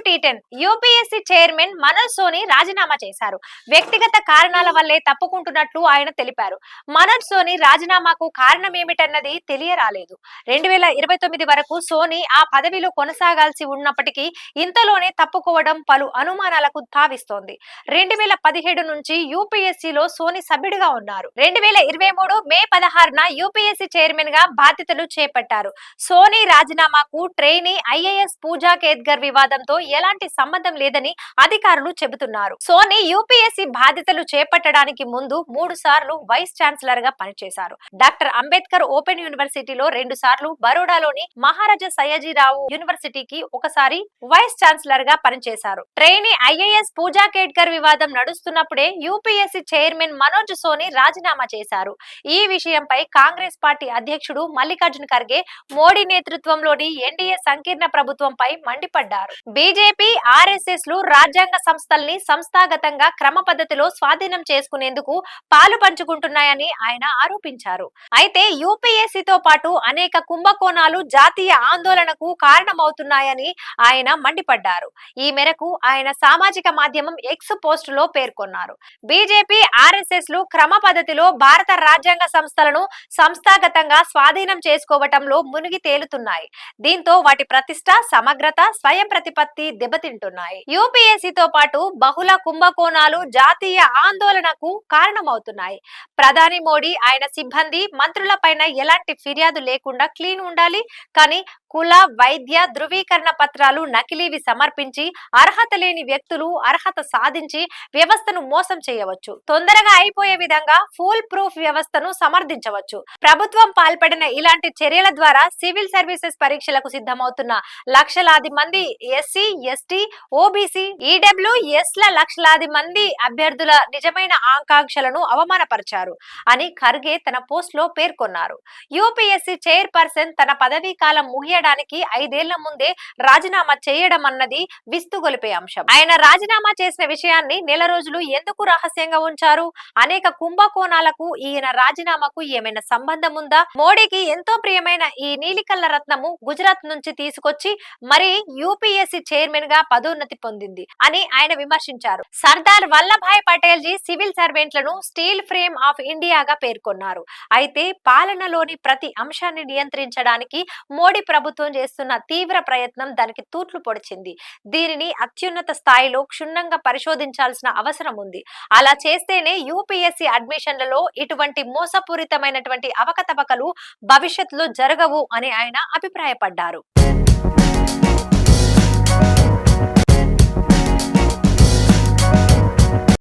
టీ10 UPSC chairman Manoj Soni రాజీనామా చేశారు. వ్యక్తిగత కారణాల వల్లే తప్పుకుంటున్నట్లు ఆయన తెలిపారు. మనోజ్ సోని రాజీనామాకు కారణమేమిటన్నది తెలియరాలేదు. 2029 వరకు సోని ఆ పదవిలో కొనసాగాల్సి ఉన్నప్పటికీ ఇంతలోనే తప్పుకోవడం పలు అనుమానాలకు తావిస్తోంది. 2017 నుంచి యూపీఎస్సీలో సోని సభ్యుడిగా ఉన్నారు. 2023 మే 16న యూపీఎస్సీ చైర్మన్ గా బాధ్యతలు చేపట్టారు. సోని రాజీనామాకు ట్రైనీ ఐఏఎస్ పూజా కేత్కర్ వివాదంతో ఎలాంటి సంబంధం లేదని అధికారులు చెబుతున్నారు. సోని యూపీఎస్సీ బాధ్యతలు చేపట్టడానికి ముందు 3 సార్లు వైస్ ఛాన్సలర్ గా పనిచేశారు. డాక్టర్ అంబేద్కర్ ఓపెన్ యూనివర్సిటీలో 2 సార్లు, బరోడాలోని మహారాజా సయాజీరావు యూనివర్సిటీకి ఒకసారి వైస్ ఛాన్సలర్ గా పనిచేశారు. ట్రైనీ ఐఏఎస్ పూజా కేత్కర్ వివాదం నడుస్తున్నప్పుడే యూపీఎస్సీ చైర్మన్ మనోజ్ సోని రాజీనామా చేశారు. ఈ విషయంపై కాంగ్రెస్ పార్టీ అధ్యక్షుడు మల్లికార్జున ఖర్గే మోడీ నేతృత్వంలోని ఎన్డీఏ సంకీర్ణ ప్రభుత్వంపై మండిపడ్డారు. బీజేపీ, ఆర్ఎస్ఎస్ లు రాజ్యాంగ సంస్థల్ని సంస్థాగతంగా క్రమ పద్ధతిలో స్వాధీనం చేసుకునేందుకు పాలు పంచుకుంటున్నాయని ఆయన ఆరోపించారు. అయితే యూపీఎస్సీతో పాటు అనేక కుంభకోణాలు జాతీయ ఆందోళనకు కారణమవుతున్నాయని ఆయన మండిపడ్డారు. ఈ మేరకు ఆయన సామాజిక మాధ్యమం ఎక్స్ పోస్ట్ లో పేర్కొన్నారు. బీజేపీ, ఆర్ఎస్ఎస్ లు క్రమ పద్ధతిలో భారత రాజ్యాంగ సంస్థలను సంస్థాగతంగా స్వాధీనం చేసుకోవటంలో మునిగి తేలుతున్నాయి. దీంతో వాటి ప్రతిష్ట, సమగ్రత, స్వయం ప్రతిపత్తి దెబ్బతింటున్నాయి. యూపీఎస్సీతో పాటు బహుళ కుంభకోణాలు జాతీయ ఆందోళనకు కారణమవుతున్నాయి. ప్రధాని మోడీ, ఆయన సిబ్బంది, మంత్రులపైన ఎలాంటి ఫిర్యాదు లేకుండా క్లీన్ ఉండాలి. కానీ కుల, వైద్య ధృవీకరణ పత్రాలు నకిలీవి సమర్పించి అర్హత లేని వ్యక్తులు అర్హత సాధించి వ్యవస్థను మోసం చేయవచ్చు. తొందరగా అయిపోయే విధంగా ఫుల్ ప్రూఫ్ వ్యవస్థను సమర్థించవచ్చు. ప్రభుత్వం పాల్పడిన ఇలాంటి చర్యల ద్వారా సివిల్ సర్వీసెస్ పరీక్షలకు సిద్ధమవుతున్న లక్షలాది మంది ఎస్సీ, ఎస్టీ, ఓబీసీ, ఈడబ్ల్యూఎస్ ల లక్షలాది మంది అభ్యర్థుల నిజమైన ఆకాంక్షలను అవమానపరిచారు అని ఖర్గే తన పోస్ట్ లో పేర్కొన్నారు. యూపీఎస్సీ చైర్పర్సన్ తన పదవీ కాలం ముగియడానికి 5 ఏళ్ల ముందే రాజీనామా చేయడం అన్నది విస్తుగొలిపే అంశం. ఆయన రాజీనామా చేసిన విషయాన్ని నెల రోజులు ఎందుకు రహస్యంగా ఉంచారు? అనేక కుంభకోణాలకు ఈయన రాజీనామాకు ఏమైనా సంబంధం ఉందా? మోడీకి ఎంతో ప్రియమైన ఈ నీలికల్ల రత్నము గుజరాత్ నుంచి తీసుకొచ్చి మరి యూపీఎస్సీ చైర్మన్ గా పదోన్నతి పొందింది అని ఆయన విమర్శించారు. సర్దార్ వల్లభాయ్ పటేల్ జీ సివిల్ సర్వెంట్లను స్టీల్ ఫ్రేమ్ ఆఫ్ ఇండియాగా పేర్కొన్నారు. అయితే పాలనలోని ప్రతి అంశాన్ని నియంత్రించడానికి మోడీ ప్రభుత్వం చేస్తున్న తీవ్ర ప్రయత్నం దానికి తూట్లు పొడిచింది. దీనిని అత్యున్నత స్థాయిలో క్షుణ్ణంగా పరిశోధించాల్సిన అవసరం ఉంది. అలా చేస్తేనే యూపీఎస్సీ అడ్మిషన్లలో ఇటువంటి మోసపూరితమైనటువంటి అవకతవకలు భవిష్యత్తులో జరగవు అని ఆయన అభిప్రాయపడ్డారు.